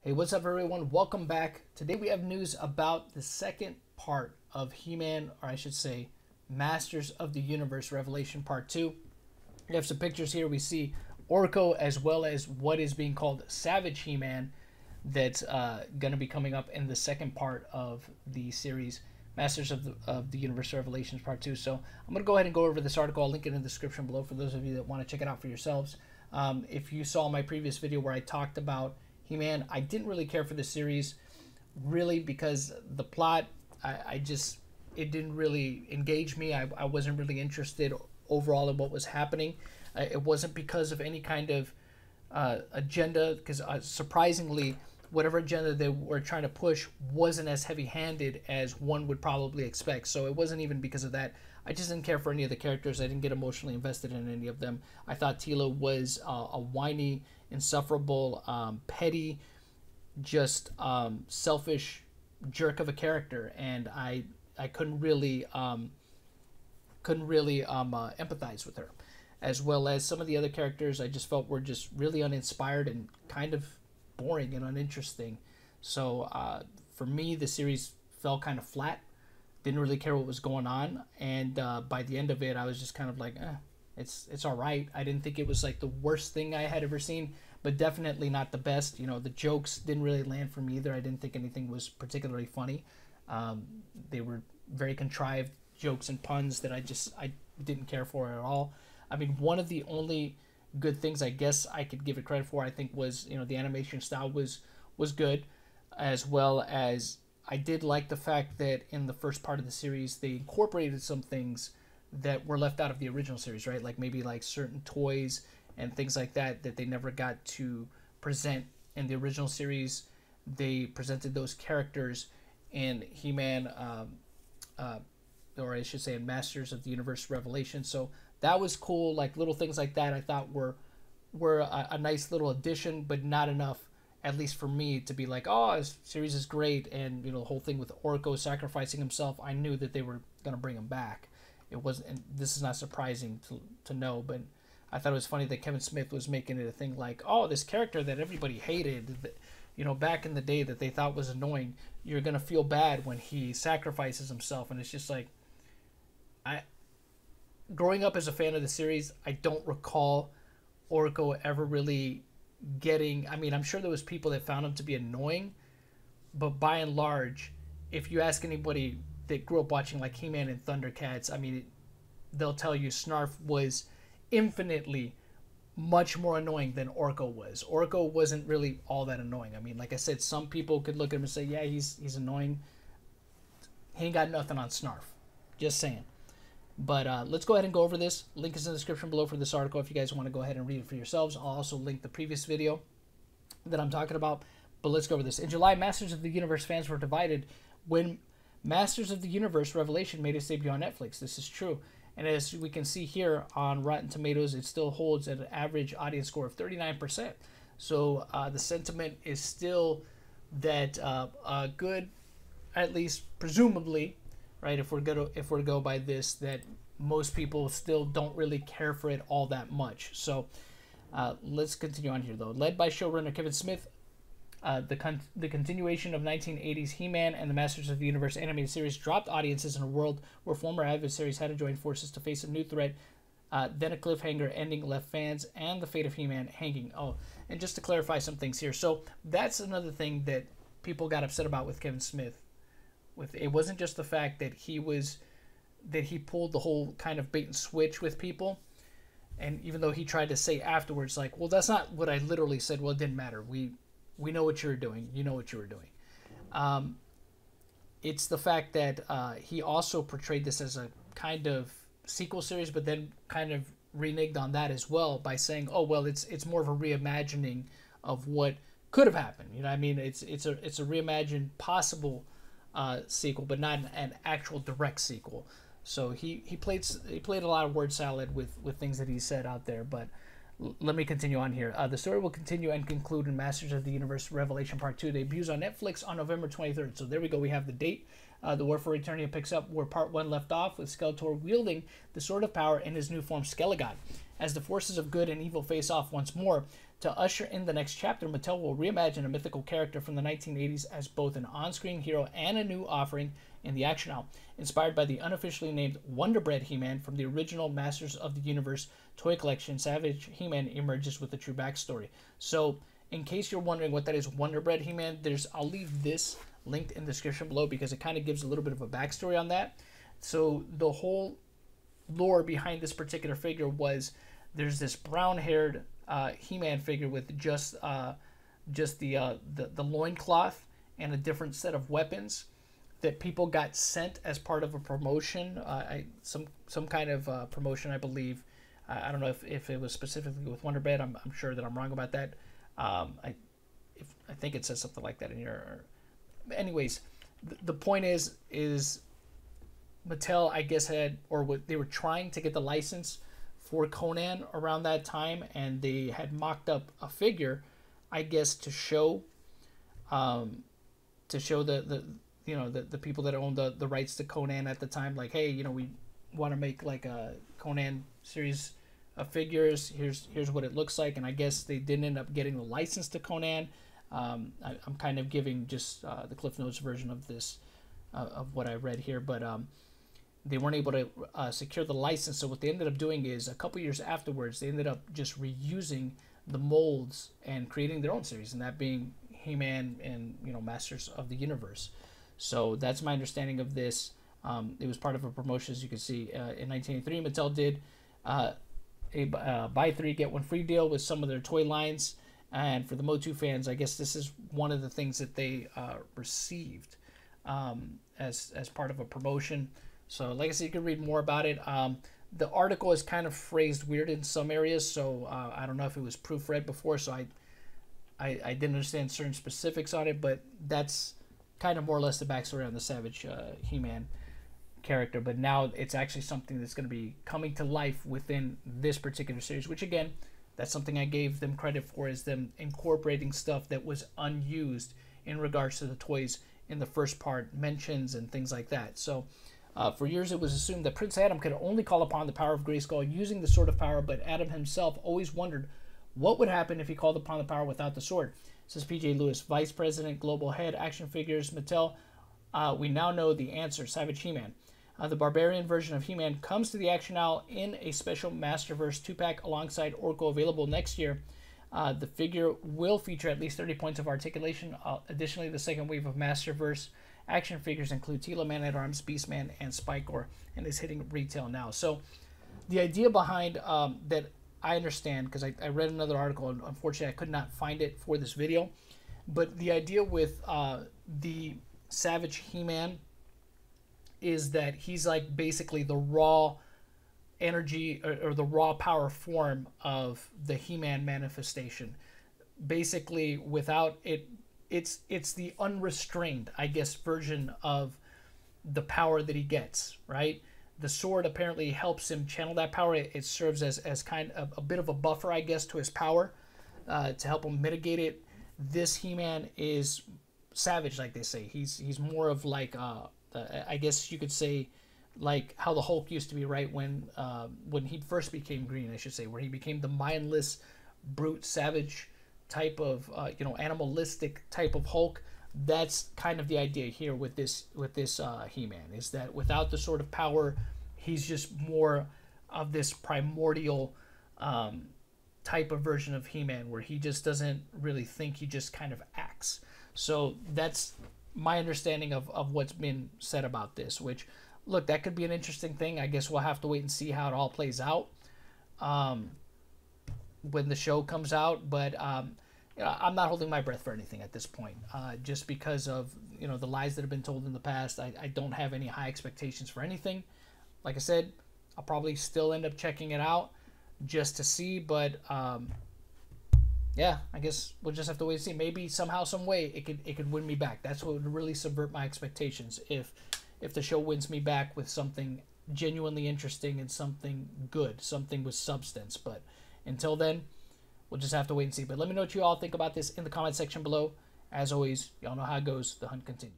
Hey, what's up, everyone? Welcome back. Today we have news about the second part of He-Man, or I should say, Masters of the Universe Revelation Part 2. We have some pictures here. We see Orko as well as what is being called Savage He-Man that's going to be coming up in the second part of the series, Masters of the Universe Revelations Part 2. So I'm going to go ahead and go over this article. I'll link it in the description below for those of you that want to check it out for yourselves. If you saw my previous video where I talked about He-Man, I didn't really care for the series, really, because the plot, it didn't really engage me. I wasn't really interested overall in what was happening. It wasn't because of any kind of agenda, because surprisingly, whatever agenda they were trying to push wasn't as heavy-handed as one would probably expect. So it wasn't even because of that. I just didn't care for any of the characters. I didn't get emotionally invested in any of them. I thought Tila was a whiny, insufferable, petty, just selfish jerk of a character, and I couldn't really empathize with her, as well as some of the other characters. I just felt were just really uninspired and kind of boring and uninteresting. So for me, the series fell kind of flat. Didn't really care what was going on, and by the end of it, I was just kind of like, it's all right. I didn't think it was like the worst thing I had ever seen, but definitely not the best. You know, the jokes didn't really land for me either. I didn't think anything was particularly funny. They were very contrived jokes and puns that I didn't care for at all. I mean, one of the only good things I guess I could give it credit for, I think, was, you know, the animation style was good, as well as I did like the fact that in the first part of the series they incorporated some things that were left out of the original series, right? Like maybe like certain toys and things like that that they never got to present in the original series. They presented those characters in He-Man, or I should say in Masters of the Universe Revelation. So that was cool. Like little things like that I thought were a nice little addition, but not enough, at least for me, to be like, oh, this series is great. And, you know, the whole thing with Orko sacrificing himself, I knew that they were going to bring him back. It wasn't, and this is not surprising to know, but I thought it was funny that Kevin Smith was making it a thing like, oh, this character that everybody hated, that, you know, back in the day that they thought was annoying, you're going to feel bad when he sacrifices himself. And it's just like, growing up as a fan of the series, I don't recall Orko ever really getting, I mean, I'm sure there was people that found him to be annoying, but by and large, if you ask anybody that grew up watching like He-Man and Thundercats, I mean, they'll tell you Snarf was infinitely much more annoying than Orko was. Orko wasn't really all that annoying. I mean, like I said, some people could look at him and say, yeah, he's annoying. He ain't got nothing on Snarf. Just saying. But let's go ahead and go over this. Link is in the description below for this article if you guys want to go ahead and read it for yourselves. I'll also link the previous video that I'm talking about. But let's go over this. In July, Masters of the Universe fans were divided when Masters of the Universe Revelation made its debut on Netflix. This is true. And as we can see here on Rotten Tomatoes, it still holds at an average audience score of 39%. So the sentiment is still that good, at least presumably, right? If we're to go by this, that most people still don't really care for it all that much. So let's continue on here, though. Led by showrunner Kevin Smith, the continuation of 1980s He-Man and the Masters of the Universe animated series dropped audiences in a world where former adversaries had to join forces to face a new threat. Then a cliffhanger ending left fans and the fate of He-Man hanging. Oh, and just to clarify some things here. So that's another thing that people got upset about with Kevin Smith. It wasn't just the fact that he pulled the whole kind of bait and switch with people, and even though he tried to say afterwards, like, well, that's not what I literally said. Well, it didn't matter. We know what you were doing. You know what you were doing. It's the fact that he also portrayed this as a kind of sequel series, but then kind of reneged on that as well by saying, oh, well, it's more of a reimagining of what could have happened. You know what I mean? It's a reimagined possible sequel, but not an actual direct sequel. So he played a lot of word salad with things that he said out there. But let me continue on here. The story will continue and conclude in Masters of the Universe Revelation Part 2. Debuts on Netflix on November 23rd. So there we go. We have the date. The War for Eternia picks up where Part 1 left off, with Skeletor wielding the Sword of Power in his new form, Skelegon. As the forces of good and evil face off once more, to usher in the next chapter, Mattel will reimagine a mythical character from the 1980s as both an on-screen hero and a new offering in the action aisle, inspired by the unofficially named Wonder Bread He-Man from the original Masters of the Universe toy collection. Savage He-Man emerges with a true backstory. So, in case you're wondering what that is, Wonder Bread He-Man, I'll leave this linked in the description below because it kind of gives a little bit of a backstory on that. So the whole lore behind this particular figure was there's this brown-haired He-Man figure with just the loincloth and a different set of weapons that people got sent as part of a promotion, some kind of promotion, I believe. I don't know if it was specifically with Wonder Bread. I'm sure that I'm wrong about that. I think it says something like that in here. Anyways, the point is Mattel, I guess, they were trying to get the license for Conan around that time, and they had mocked up a figure, I guess, to show the people that owned the rights to Conan at the time, like, hey, we want to make like a Conan series of figures. Here's what it looks like. And I guess they didn't end up getting the license to Conan. I'm kind of giving just the Cliff Notes version of this, of what I read here, but they weren't able to secure the license. So what they ended up doing is, a couple years afterwards, they ended up just reusing the molds and creating their own series, and that being He-Man and Masters of the Universe. So that's my understanding of this. It was part of a promotion, as you can see. In 1983, Mattel did a buy 3 get 1 free deal with some of their toy lines. And for the Motu fans, I guess this is one of the things that they received as part of a promotion. So like I said, you can read more about it. The article is kind of phrased weird in some areas, so I don't know if it was proofread before, so I didn't understand certain specifics on it, but that's kind of more or less the backstory on the Savage He-Man character. But now it's actually something that's going to be coming to life within this particular series, which again, that's something I gave them credit for, is them incorporating stuff that was unused in regards to the toys in the first part, mentions and things like that. So for years it was assumed that Prince Adam could only call upon the power of Grayskull using the Sword of Power, but Adam himself always wondered what would happen if he called upon the power without the sword. Says PJ Lewis, Vice President, Global Head, Action Figures, Mattel. We now know the answer, Savage He-Man. The Barbarian version of He-Man comes to the action aisle in a special Masterverse 2-pack alongside Orko, available next year. The figure will feature at least 30 points of articulation. Additionally, the second wave of Masterverse action figures include Tila, Man-at-Arms, Beastman, and Spikor, and is hitting retail now. So the idea behind that, I understand, because I read another article, and unfortunately I could not find it for this video, but the idea with the Savage He-Man is that he's like basically the raw energy or the raw power form of the He-Man manifestation. Basically, without it, it's the unrestrained, I guess, version of the power that he gets, right? The sword apparently helps him channel that power. It serves as kind of a bit of a buffer, I guess, to his power, to help him mitigate it. This He-Man is savage, like they say. He's more of like I guess you could say, like how the Hulk used to be, right? When he first became green, I should say, where he became the mindless, brute, savage type of animalistic type of Hulk. That's kind of the idea here with this He-Man, is that without the Sword of Power, he's just more of this primordial type of version of He-Man, where he just doesn't really think, he just kind of acts. So that's my understanding of what's been said about this, which, look, that could be an interesting thing. I guess we'll have to wait and see how it all plays out when the show comes out. But I'm not holding my breath for anything at this point, just because of the lies that have been told in the past. I don't have any high expectations for anything. Like I said, I'll probably still end up checking it out just to see, but yeah, I guess we'll just have to wait and see. Maybe somehow, some way, it could win me back. That's what would really subvert my expectations, if the show wins me back with something genuinely interesting and something good, something with substance. But until then, we'll just have to wait and see. But let me know what you all think about this in the comment section below. As always, y'all know how it goes. The hunt continues.